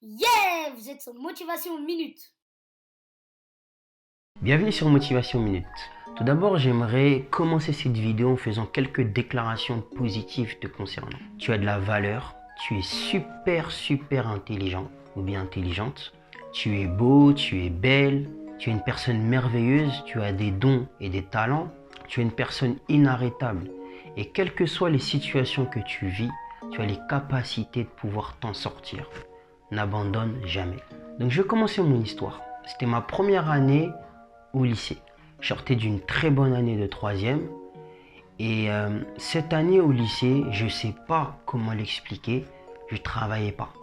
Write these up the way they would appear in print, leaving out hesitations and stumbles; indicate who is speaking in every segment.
Speaker 1: Yeah! Vous êtes sur Motivation Minute.
Speaker 2: Bienvenue sur Motivation Minute. Tout d'abord, j'aimerais commencer cette vidéo en faisant quelques déclarations positives te concernant. Tu as de la valeur, tu es super intelligent ou bien intelligente. Tu es beau, tu es belle, tu es une personne merveilleuse, tu as des dons et des talents. Tu es une personne inarrêtable. Et quelles que soient les situations que tu vis, tu as les capacités de pouvoir t'en sortir. N'abandonne jamais. Donc je vais commencer mon histoire. C'était ma première année au lycée. Je sortais d'une très bonne année de troisième. Et cette année au lycée, je ne sais pas comment l'expliquer, je ne travaillais pas.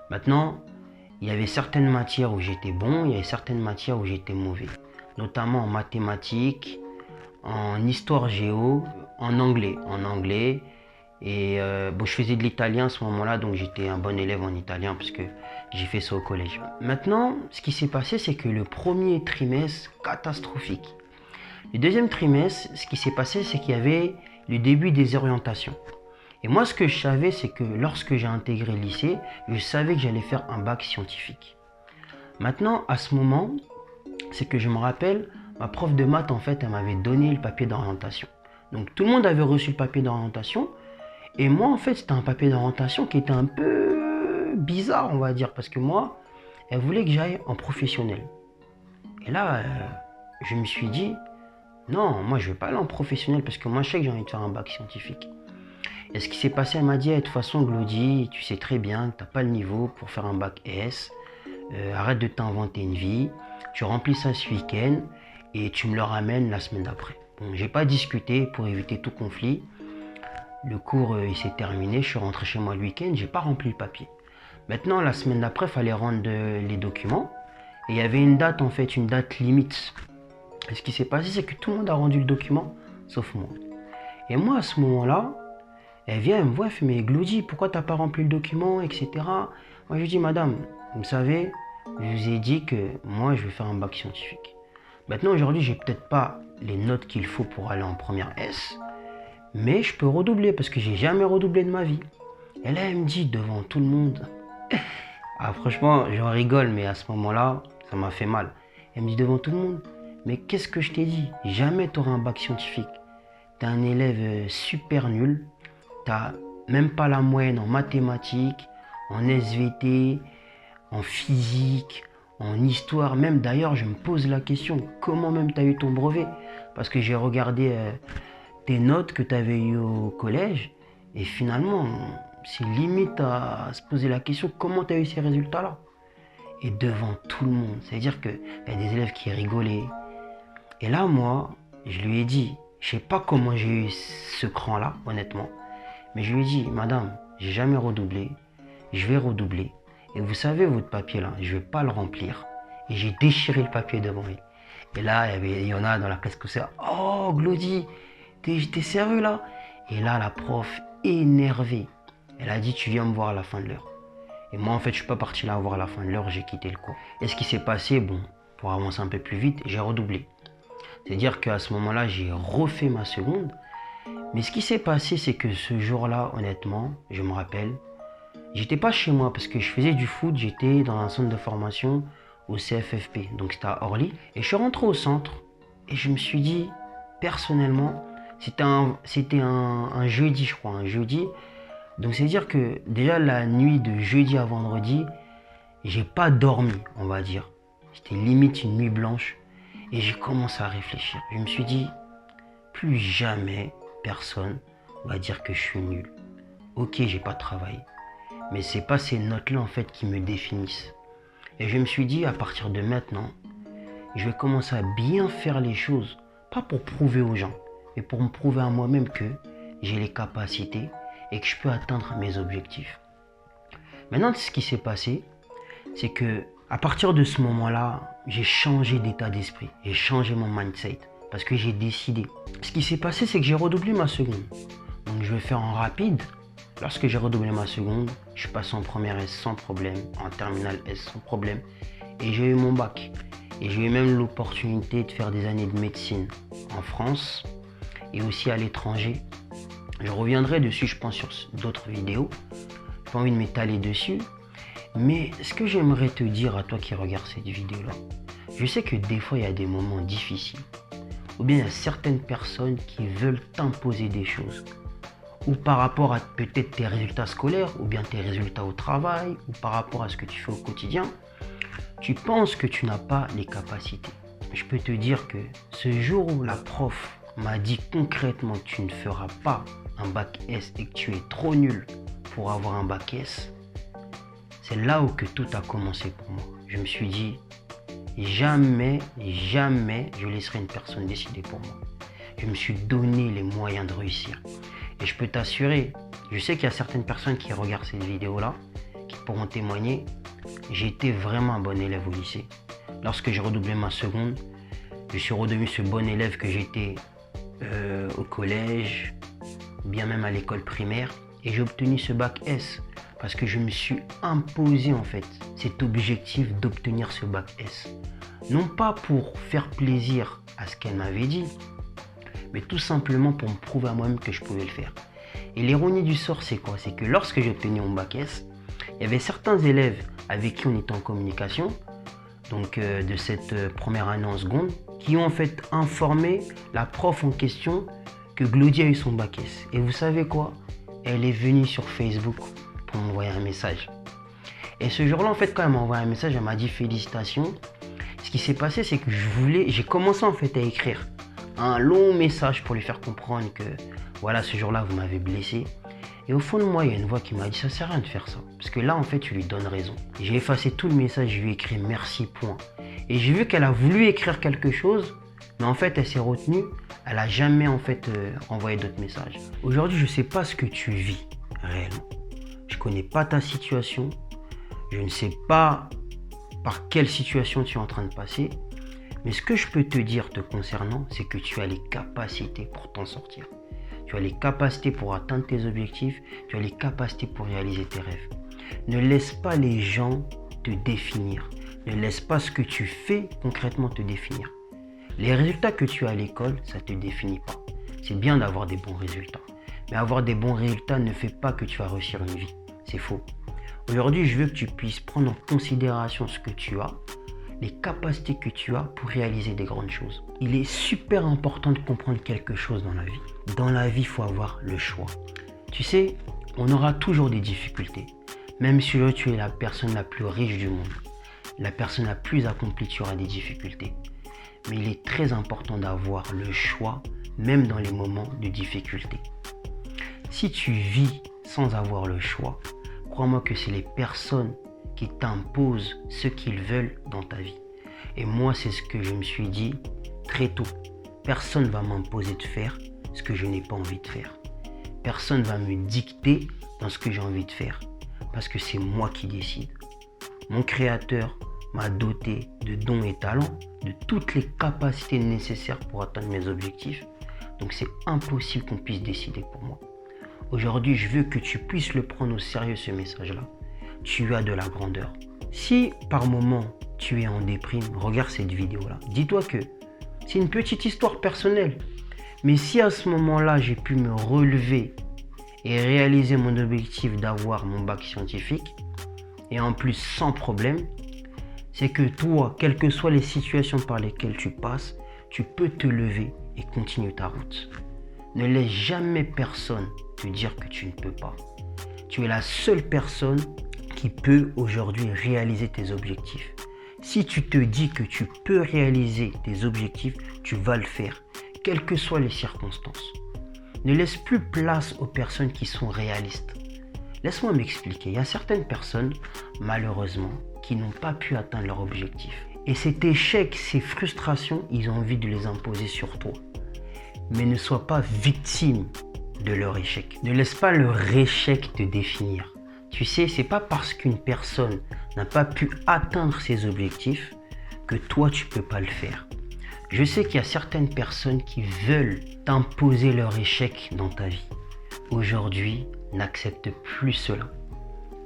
Speaker 2: Maintenant, il y avait certaines matières où j'étais bon, il y avait certaines matières où j'étais mauvais. Notamment en mathématiques, en histoire géo, en anglais. Et je faisais de l'italien à ce moment-là, donc j'étais un bon élève en italien parce que j'ai fait ça au collège. Maintenant, ce qui s'est passé, c'est que le premier trimestre, catastrophique. Le deuxième trimestre, ce qui s'est passé, c'est qu'il y avait le début des orientations. Et moi, ce que je savais, c'est que lorsque j'ai intégré le lycée, je savais que j'allais faire un bac scientifique. Maintenant, à ce moment, c'est que je me rappelle, ma prof de maths, en fait, elle m'avait donné le papier d'orientation. Donc tout le monde avait reçu le papier d'orientation. Et moi, en fait, c'était un papier d'orientation qui était un peu bizarre, on va dire. Parce que moi, elle voulait que j'aille en professionnel. Et là, je me suis dit, non, moi, je ne vais pas aller en professionnel parce que moi, je sais que j'ai envie de faire un bac scientifique. Et ce qui s'est passé, elle m'a dit, de toute façon, Glody, tu sais très bien que tu n'as pas le niveau pour faire un bac S. Arrête de t'inventer une vie. Tu remplis ça ce week-end et tu me le ramènes la semaine d'après. Bon, j'ai pas discuté pour éviter tout conflit. Le cours il s'est terminé, je suis rentré chez moi le week-end, j'ai pas rempli le papier. Maintenant, la semaine d'après, il fallait rendre les documents. Et il y avait une date, en fait, une date limite. Et ce qui s'est passé, c'est que tout le monde a rendu le document, sauf moi. Et moi, à ce moment-là, elle vient, elle me voit, elle fait, mais Glody, pourquoi t'as pas rempli le document, etc. Moi, je lui dis, madame, vous savez, je vous ai dit que moi, je vais faire un bac scientifique. Maintenant, aujourd'hui, j'ai peut-être pas les notes qu'il faut pour aller en première S, mais je peux redoubler parce que j'ai jamais redoublé de ma vie. Et là, elle me dit devant tout le monde. Ah, franchement, j'en rigole, mais à ce moment-là, ça m'a fait mal. Elle me dit devant tout le monde, mais qu'est-ce que je t'ai dit? Jamais tu auras un bac scientifique. T'es un élève super nul. T'as même pas la moyenne en mathématiques, en SVT, en physique, en histoire. Même d'ailleurs, je me pose la question, comment même tu as eu ton brevet? Parce que j'ai regardé tes notes que tu avais eues au collège. Et finalement, c'est limite à se poser la question, comment tu as eu ces résultats-là? Et devant tout le monde. C'est-à-dire qu'il y a des élèves qui rigolaient. Et là, moi, je lui ai dit, je sais pas comment j'ai eu ce cran-là, honnêtement. Mais je lui ai dit, madame, j'ai jamais redoublé. Je vais redoubler. Et vous savez, votre papier là, je vais pas le remplir. Et j'ai déchiré le papier devant elle. Et là, il y en a dans la classe que c'est, oh, Glody, t'es sérieux là? Et là, la prof, énervée, elle a dit, tu viens me voir à la fin de l'heure. Et moi, en fait, je suis pas parti là voir à la fin de l'heure, j'ai quitté le cours. Et ce qui s'est passé, bon, pour avancer un peu plus vite, j'ai redoublé. C'est-à-dire qu'à ce moment-là, j'ai refait ma seconde. Mais ce qui s'est passé, c'est que ce jour-là, honnêtement, je me rappelle, j'étais pas chez moi parce que je faisais du foot, j'étais dans un centre de formation au CFFP, donc c'était à Orly. Et je suis rentré au centre et je me suis dit, personnellement, c'était un jeudi, je crois, un jeudi. Donc c'est-à-dire que déjà la nuit de jeudi à vendredi, j'ai pas dormi, on va dire. C'était limite une nuit blanche et j'ai commencé à réfléchir. Je me suis dit, plus jamais personne va dire que je suis nul. Ok, j'ai pas travaillé. Mais c'est pas ces notes-là en fait qui me définissent. Et je me suis dit, à partir de maintenant, je vais commencer à bien faire les choses. Pas pour prouver aux gens, mais pour me prouver à moi-même que j'ai les capacités et que je peux atteindre mes objectifs. Maintenant, ce qui s'est passé, c'est que à partir de ce moment-là, j'ai changé d'état d'esprit. J'ai changé mon mindset parce que j'ai décidé. Ce qui s'est passé, c'est que j'ai redoublé ma seconde. Donc je vais faire en rapide. Lorsque j'ai redoublé ma seconde, je suis passé en première S sans problème, en terminale S sans problème. Et j'ai eu mon bac. Et j'ai eu même l'opportunité de faire des années de médecine en France et aussi à l'étranger. Je reviendrai dessus, je pense, sur d'autres vidéos. J'ai pas envie de m'étaler dessus. Mais ce que j'aimerais te dire à toi qui regardes cette vidéo-là, je sais que des fois il y a des moments difficiles. Ou bien il y a certaines personnes qui veulent t'imposer des choses. Ou par rapport à peut-être tes résultats scolaires, ou bien tes résultats au travail, ou par rapport à ce que tu fais au quotidien. Tu penses que tu n'as pas les capacités. Je peux te dire que ce jour où la prof m'a dit concrètement que tu ne feras pas un bac S et que tu es trop nul pour avoir un bac S, c'est là où que tout a commencé pour moi. Je me suis dit, jamais je laisserai une personne décider pour moi. Je me suis donné les moyens de réussir. Et je peux t'assurer, je sais qu'il y a certaines personnes qui regardent cette vidéo-là, qui pourront témoigner, j'ai été vraiment un bon élève au lycée. Lorsque j'ai redoublé ma seconde, je suis redevenu ce bon élève que j'étais au collège, bien même à l'école primaire, et j'ai obtenu ce bac S parce que je me suis imposé en fait cet objectif d'obtenir ce bac S. Non pas pour faire plaisir à ce qu'elle m'avait dit, mais tout simplement pour me prouver à moi-même que je pouvais le faire. Et l'ironie du sort, c'est quoi? C'est que lorsque j'ai obtenu mon bac S, il y avait certains élèves avec qui on était en communication, donc de cette première année en seconde, qui ont en fait informé la prof en question que Glody a eu son bac S. Et vous savez quoi? Elle est venue sur Facebook pour m'envoyer un message. Et ce jour-là, en fait, quand elle m'a envoyé un message, elle m'a dit félicitations. Ce qui s'est passé, c'est que j'ai commencé en fait à écrire un long message pour lui faire comprendre que voilà, ce jour-là, vous m'avez blessé. Et au fond de moi, il y a une voix qui m'a dit, ça sert à rien de faire ça. Parce que là, en fait, tu lui donnes raison. J'ai effacé tout le message, je lui ai écrit merci, point. Et j'ai vu qu'elle a voulu écrire quelque chose, mais en fait, elle s'est retenue. Elle n'a jamais, en fait, envoyé d'autres messages. Aujourd'hui, je ne sais pas ce que tu vis réellement. Je ne connais pas ta situation. Je ne sais pas par quelle situation tu es en train de passer. Mais ce que je peux te dire te concernant, c'est que tu as les capacités pour t'en sortir. Tu as les capacités pour atteindre tes objectifs. Tu as les capacités pour réaliser tes rêves. Ne laisse pas les gens te définir. Ne laisse pas ce que tu fais concrètement te définir. Les résultats que tu as à l'école, ça ne te définit pas. C'est bien d'avoir des bons résultats. Mais avoir des bons résultats ne fait pas que tu vas réussir une vie. C'est faux. Aujourd'hui, je veux que tu puisses prendre en considération ce que tu as, les capacités que tu as pour réaliser des grandes choses. Il est super important de comprendre quelque chose dans la vie. Dans la vie, il faut avoir le choix. Tu sais, on aura toujours des difficultés. Même si tu es la personne la plus riche du monde, la personne la plus accomplie, tu auras des difficultés. Mais il est très important d'avoir le choix, même dans les moments de difficulté. Si tu vis sans avoir le choix, crois-moi que c'est les personnes qui t'imposent ce qu'ils veulent dans ta vie. Et moi, c'est ce que je me suis dit très tôt. Personne ne va m'imposer de faire ce que je n'ai pas envie de faire. Personne ne va me dicter dans ce que j'ai envie de faire. Parce que c'est moi qui décide. Mon créateur m'a doté de dons et talents, de toutes les capacités nécessaires pour atteindre mes objectifs. Donc c'est impossible qu'on puisse décider pour moi. Aujourd'hui, je veux que tu puisses le prendre au sérieux, ce message-là. Tu as de la grandeur. Si par moment tu es en déprime, regarde cette vidéo-là. Dis-toi que c'est une petite histoire personnelle. Mais si à ce moment-là, j'ai pu me relever et réaliser mon objectif d'avoir mon bac scientifique, et en plus sans problème, c'est que toi, quelles que soient les situations par lesquelles tu passes, tu peux te lever et continuer ta route. Ne laisse jamais personne te dire que tu ne peux pas. Tu es la seule personne qui peut aujourd'hui réaliser tes objectifs. Si tu te dis que tu peux réaliser tes objectifs, tu vas le faire, quelles que soient les circonstances. Ne laisse plus place aux personnes qui sont réalistes. Laisse-moi m'expliquer. Il y a certaines personnes, malheureusement, qui n'ont pas pu atteindre leur objectif. Et cet échec, ces frustrations, ils ont envie de les imposer sur toi. Mais ne sois pas victime de leur échec. Ne laisse pas leur échec te définir. Tu sais, c'est pas parce qu'une personne n'a pas pu atteindre ses objectifs que toi, tu peux pas le faire. Je sais qu'il y a certaines personnes qui veulent t'imposer leur échec dans ta vie. Aujourd'hui, n'accepte plus cela.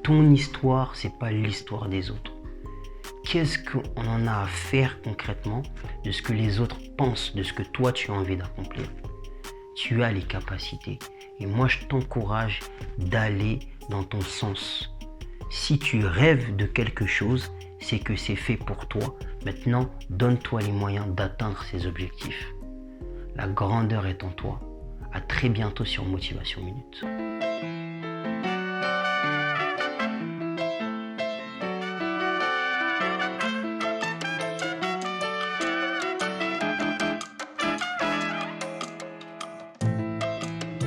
Speaker 2: Ton histoire, c'est pas l'histoire des autres. Qu'est-ce qu'on en a à faire concrètement de ce que les autres pensent, de ce que toi tu as envie d'accomplir? Tu as les capacités et moi je t'encourage d'aller dans ton sens. Si tu rêves de quelque chose, c'est que c'est fait pour toi. Maintenant, donne-toi les moyens d'atteindre ces objectifs. La grandeur est en toi. À très bientôt sur Motivation Minute.